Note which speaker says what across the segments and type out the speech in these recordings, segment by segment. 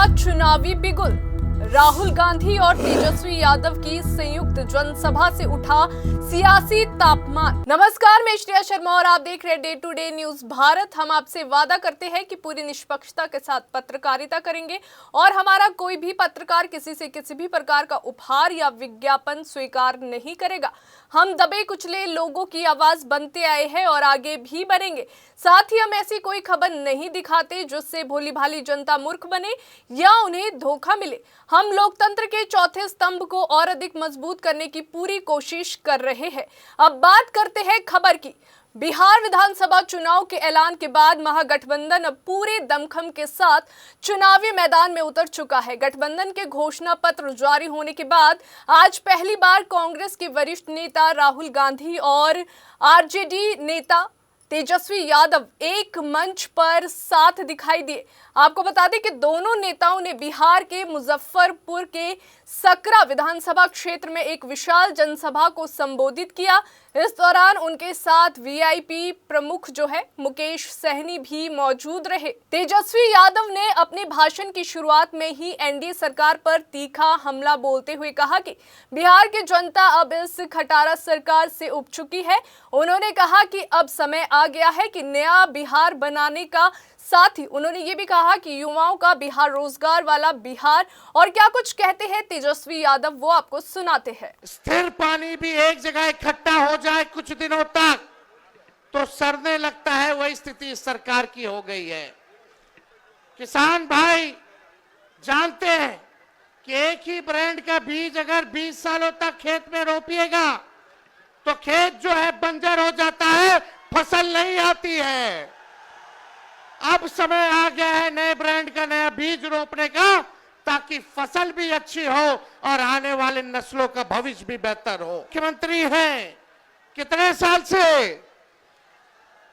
Speaker 1: चुनावी बिगुल। राहुल गांधी और तेजस्वी यादव की संयुक्त जनसभा से उठा सियासी तापमान। नमस्कार, मैं श्रेया शर्मा और आप देख रहे हैं day to day news Bharat. हम आपसे वादा करते हैं कि पूरी निष्पक्षता के साथ पत्रकारिता करेंगे और हमारा कोई भी पत्रकार किसी से किसी भी प्रकार का उपहार या विज्ञापन स्वीकार नहीं करेगा। हम दबे कुचले लोगों की आवाज बनते आए हैं और आगे भी बनेंगे। साथ ही हम ऐसी कोई खबर नहीं दिखाते जिससे भोली भाली जनता मूर्ख बने या उन्हें धोखा मिले। हम लोकतंत्र के चौथे स्तंभ को और अधिक मजबूत करने की पूरी कोशिश कर रहे हैं। अब बात करते हैं खबर की। बिहार विधानसभा चुनाव के ऐलान के बाद महागठबंधन अब पूरे दमखम के साथ चुनावी मैदान में उतर चुका है। गठबंधन के घोषणा पत्र जारी होने के बाद आज पहली बार कांग्रेस के वरिष्ठ नेता राहुल गांधी और आरजेडी नेता तेजस्वी यादव एक मंच पर साथ दिखाई दिए। आपको बता दें कि दोनों नेताओं ने बिहार के मुजफ्फरपुर के सकरा विधानसभा क्षेत्र में एक विशाल जनसभा को संबोधित किया। इस दौरान उनके साथ वीआईपी प्रमुख जो है मुकेश सहनी भी मौजूद रहे। तेजस्वी यादव ने अपने भाषण की शुरुआत में ही एनडीए सरकार पर तीखा हमला बोलते हुए कहा कि बिहार की जनता अब इस खटारा सरकार से उब चुकी है। उन्होंने कहा कि अब समय आ गया है कि नया बिहार बनाने का। साथ ही उन्होंने ये भी कहा कि युवाओं का बिहार रोजगार वाला बिहार। और क्या कुछ कहते हैं तेजस्वी यादव, वो आपको सुनाते हैं।
Speaker 2: स्थिर पानी भी एक जगह इकट्ठा हो जाए कुछ दिनों तक तो सड़ने लगता है, वही स्थिति इस सरकार की हो गई है। किसान भाई जानते हैं कि एक ही ब्रांड का बीज अगर 20 सालों तक खेत में रोपिएगा तो खेत जो है बंजर हो जाता है, फसल नहीं आती है। अब समय आ गया है नए ब्रांड का नया बीज रोपने का, ताकि फसल भी अच्छी हो और आने वाले नस्लों का भविष्य भी बेहतर हो। मुख्यमंत्री हैं कितने साल से?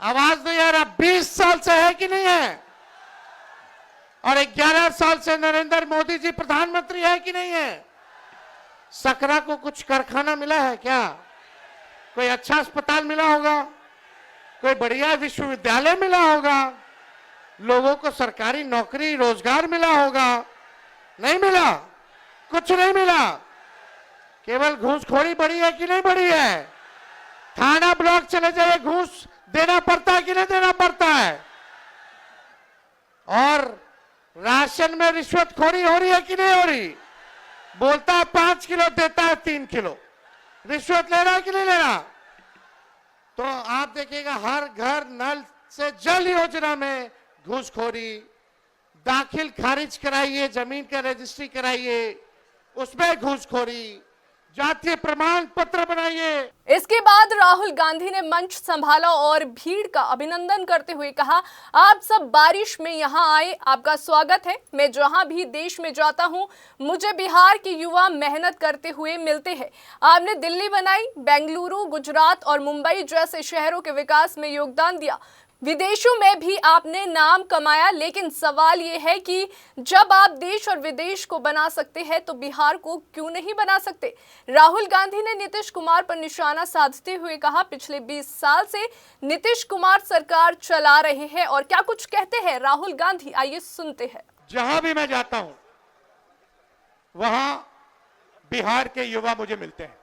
Speaker 2: आवाज नहीं आ रहा। 20 साल से है कि नहीं है? और 11 साल से नरेंद्र मोदी जी प्रधानमंत्री है कि नहीं है? सकरा को कुछ कारखाना मिला है क्या? कोई अच्छा अस्पताल मिला होगा? कोई बढ़िया विश्वविद्यालय मिला होगा? लोगों को सरकारी नौकरी रोजगार मिला होगा? नहीं मिला, कुछ नहीं मिला। केवल घूसखोरी बढ़ी है कि नहीं बढ़ी है? थाना ब्लॉक चले जाए, घूस देना पड़ता है कि नहीं देना पड़ता है? और राशन में रिश्वतखोरी हो रही है कि नहीं हो रही? बोलता है 5 किलो, देता है 3 किलो। रिश्वत ले रहा है कि नहीं ले रहा? तो आप देखिएगा हर घर नल से जल योजना में घूसखोरी, दाखिल खारिज कराइए, जमीन का रजिस्ट्री कराइए, उसमें घूसखोरी, जातीय प्रमाण पत्र बनाइए।
Speaker 1: इसके बाद राहुल गांधी ने मंच संभाला और भीड़ का अभिनंदन करते हुए कहा, आप सब बारिश में यहाँ आए, आपका स्वागत है। मैं जहाँ भी देश में जाता हूँ मुझे बिहार के युवा मेहनत करते हुए मिलते हैं। आपने दिल्ली बनाई, बेंगलुरु, गुजरात और मुंबई जैसे शहरों के विकास में योगदान दिया। विदेशों में भी आपने नाम कमाया, लेकिन सवाल ये है कि जब आप देश और विदेश को बना सकते हैं तो बिहार को क्यों नहीं बना सकते। राहुल गांधी ने नीतीश कुमार पर निशाना साधते हुए कहा, पिछले 20 साल से नीतीश कुमार सरकार चला रहे हैं। और क्या कुछ कहते हैं राहुल गांधी, आइए सुनते हैं।
Speaker 2: जहां भी मैं जाता हूं वहां बिहार के युवा मुझे मिलते हैं।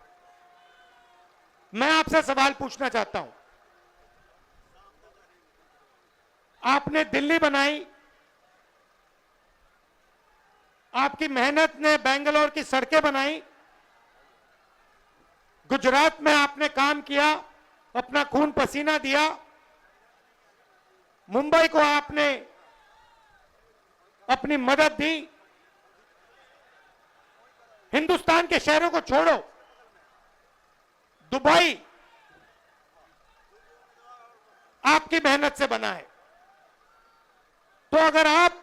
Speaker 2: मैं आपसे सवाल पूछना चाहता हूं, आपने दिल्ली बनाई, आपकी मेहनत ने बेंगलोर की सड़कें बनाई, गुजरात में आपने काम किया, अपना खून पसीना दिया, मुंबई को आपने अपनी मदद दी। हिंदुस्तान के शहरों को छोड़ो, दुबई आपकी मेहनत से बना है। तो अगर आप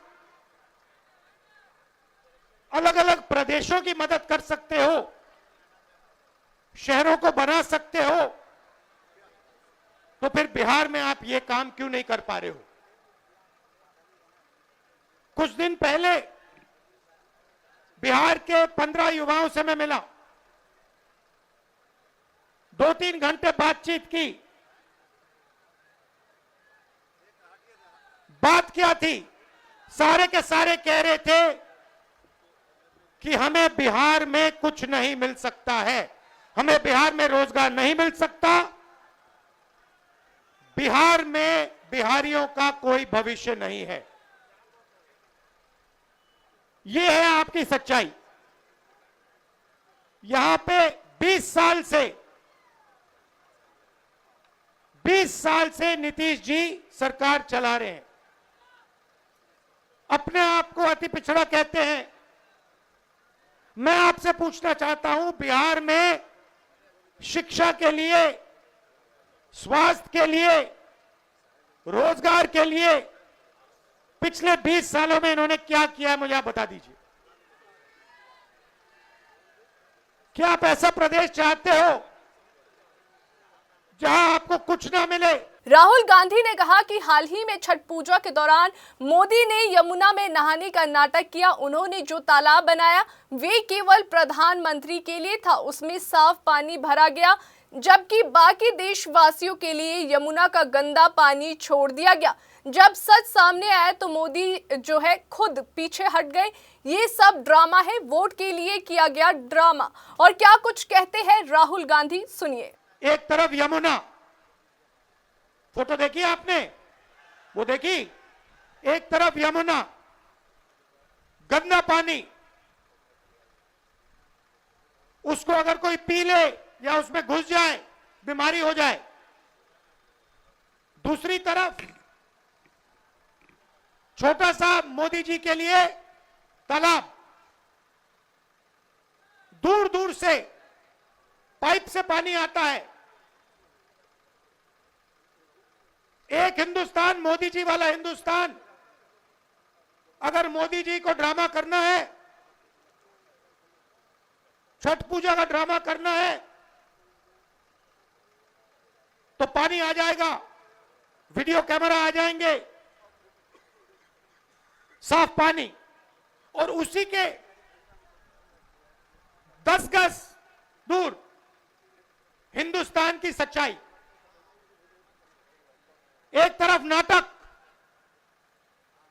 Speaker 2: अलग अलग प्रदेशों की मदद कर सकते हो, शहरों को बना सकते हो, तो फिर बिहार में आप ये काम क्यों नहीं कर पा रहे हो? कुछ दिन पहले बिहार के 15 युवाओं से मैं मिला, 2-3 घंटे बातचीत की। बात क्या थी? सारे के सारे कह रहे थे कि हमें बिहार में कुछ नहीं मिल सकता है, हमें बिहार में रोजगार नहीं मिल सकता, बिहार में बिहारियों का कोई भविष्य नहीं है। यह है आपकी सच्चाई। यहां पे 20 साल से नीतीश जी सरकार चला रहे हैं। अपने आप को अति पिछड़ा कहते हैं। मैं आपसे पूछना चाहता हूं, बिहार में शिक्षा के लिए, स्वास्थ्य के लिए, रोजगार के लिए पिछले 20 सालों में इन्होंने क्या किया है, मुझे आप बता दीजिए। क्या आप ऐसा प्रदेश चाहते हो जहां आपको कुछ ना मिले?
Speaker 1: राहुल गांधी ने कहा कि हाल ही में छठ पूजा के दौरान मोदी ने यमुना में नहाने का नाटक किया। उन्होंने जो तालाब बनाया वे केवल प्रधानमंत्री के लिए था, उसमें साफ पानी भरा गया, जबकि बाकी देशवासियों के लिए यमुना का गंदा पानी छोड़ दिया गया। जब सच सामने आया तो मोदी जो है खुद पीछे हट गए। ये सब ड्रामा है, वोट के लिए किया गया ड्रामा। और क्या कुछ कहते हैं राहुल गांधी, सुनिए।
Speaker 2: एक तरफ यमुना, फोटो देखी आपने, वो देखी, एक तरफ यमुना, गंदा पानी, उसको अगर कोई पी ले या उसमें घुस जाए बीमारी हो जाए। दूसरी तरफ छोटा सा मोदी जी के लिए तालाब, दूर दूर से पाइप से पानी आता है। एक हिंदुस्तान, मोदी जी वाला हिंदुस्तान। अगर मोदी जी को ड्रामा करना है, छठ पूजा का ड्रामा करना है, तो पानी आ जाएगा, वीडियो कैमरा आ जाएंगे, साफ पानी, और उसी के 10 गज दूर हिंदुस्तान की सच्चाई। एक तरफ नाटक,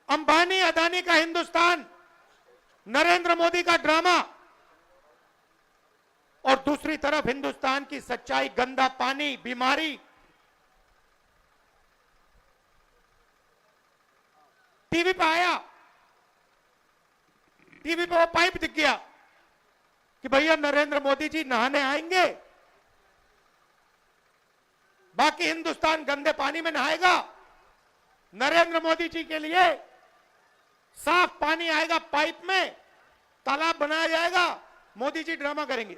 Speaker 2: अंबानी अदानी का हिंदुस्तान, नरेंद्र मोदी का ड्रामा, और दूसरी तरफ हिंदुस्तान की सच्चाई, गंदा पानी, बीमारी। टीवी पे आया, टीवी पे वो पाइप दिख गया कि भैया नरेंद्र मोदी जी नहाने आएंगे, बाकी हिंदुस्तान गंदे पानी में नहाएगा। नरेंद्र मोदी जी के लिए साफ पानी आएगा, पाइप में तालाब बनाया जाएगा, मोदी जी ड्रामा करेंगे।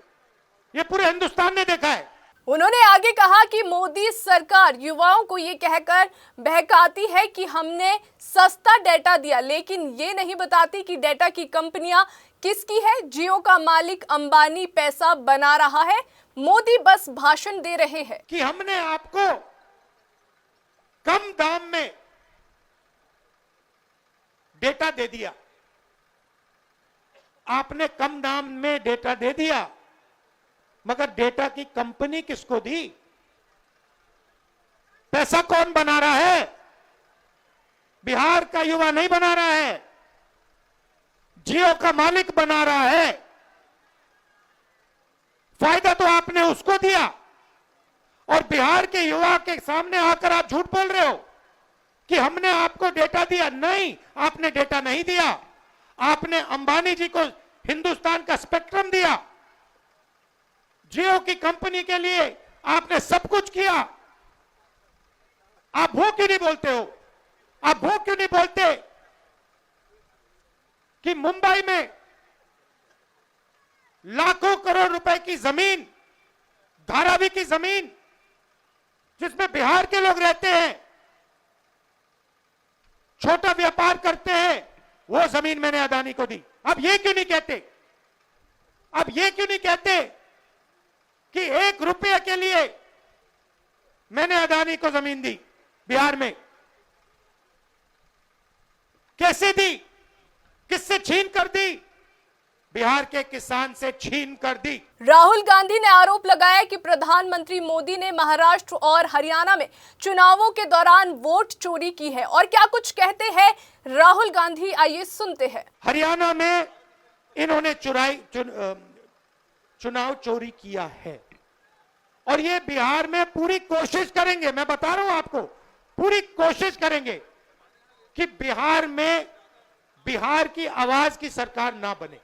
Speaker 2: ये पूरे हिंदुस्तान ने देखा है।
Speaker 1: उन्होंने आगे कहा कि मोदी सरकार युवाओं को ये कहकर बहकाती है कि हमने सस्ता डेटा दिया, लेकिन ये नहीं बताती कि डेटा की कंपनियां किसकी है। जियो का मालिक अंबानी पैसा बना रहा है, मोदी बस भाषण दे रहे हैं
Speaker 2: कि हमने आपको कम दाम में डेटा दे दिया। आपने कम दाम में डेटा दे दिया, मगर डेटा की कंपनी किसको दी? पैसा कौन बना रहा है? बिहार का युवा नहीं बना रहा है, जियो का मालिक बना रहा है। फायदा तो आपने उसको दिया, और बिहार के युवा के सामने आकर आप झूठ बोल रहे हो कि हमने आपको डेटा दिया। नहीं, आपने डेटा नहीं दिया। आपने अंबानी जी को हिंदुस्तान का स्पेक्ट्रम दिया, जियो की कंपनी के लिए आपने सब कुछ किया। आप वो क्यों नहीं बोलते हो? आप वो क्यों नहीं बोलते कि मुंबई में लाखों करोड़ रुपए की जमीन, धारावी की जमीन, जिसमें बिहार के लोग रहते हैं, छोटा व्यापार करते हैं, वो जमीन मैंने अदानी को दी। अब ये क्यों नहीं कहते? अब ये क्यों नहीं कहते कि 1 रुपये के लिए मैंने अदानी को जमीन दी बिहार में? कैसे दी? किससे छीन कर दी? बिहार के किसान से छीन कर दी।
Speaker 1: राहुल गांधी ने आरोप लगाया कि प्रधानमंत्री मोदी ने महाराष्ट्र और हरियाणा में चुनावों के दौरान वोट चोरी की है। और क्या कुछ कहते हैं राहुल गांधी, आइए सुनते हैं।
Speaker 2: हरियाणा में इन्होंने चुनाव चोरी किया है। और ये बिहार में पूरी कोशिश करेंगे, मैं बता रहा हूं आपको, पूरी कोशिश करेंगे कि बिहार में बिहार की आवाज की सरकार ना बने।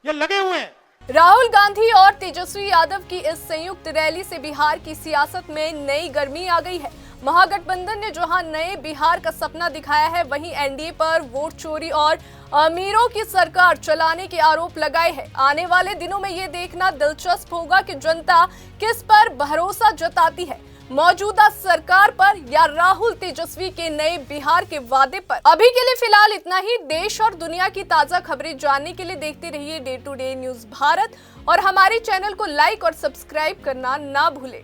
Speaker 2: ये लगे हुए हैं।
Speaker 1: राहुल गांधी और तेजस्वी यादव की इस संयुक्त रैली से बिहार की सियासत में नई गर्मी आ गई है। महागठबंधन ने जहां नए बिहार का सपना दिखाया है, वहीं एनडीए पर वोट चोरी और अमीरों की सरकार चलाने के आरोप लगाए हैं। आने वाले दिनों में ये देखना दिलचस्प होगा कि जनता किस पर भरोसा जताती है, मौजूदा सरकार पर या राहुल तेजस्वी के नए बिहार के वादे पर। अभी के लिए फिलहाल इतना ही। देश और दुनिया की ताजा खबरें जानने के लिए देखते रहिए day to day news Bharat और हमारे चैनल को लाइक और सब्सक्राइब करना ना भूलें।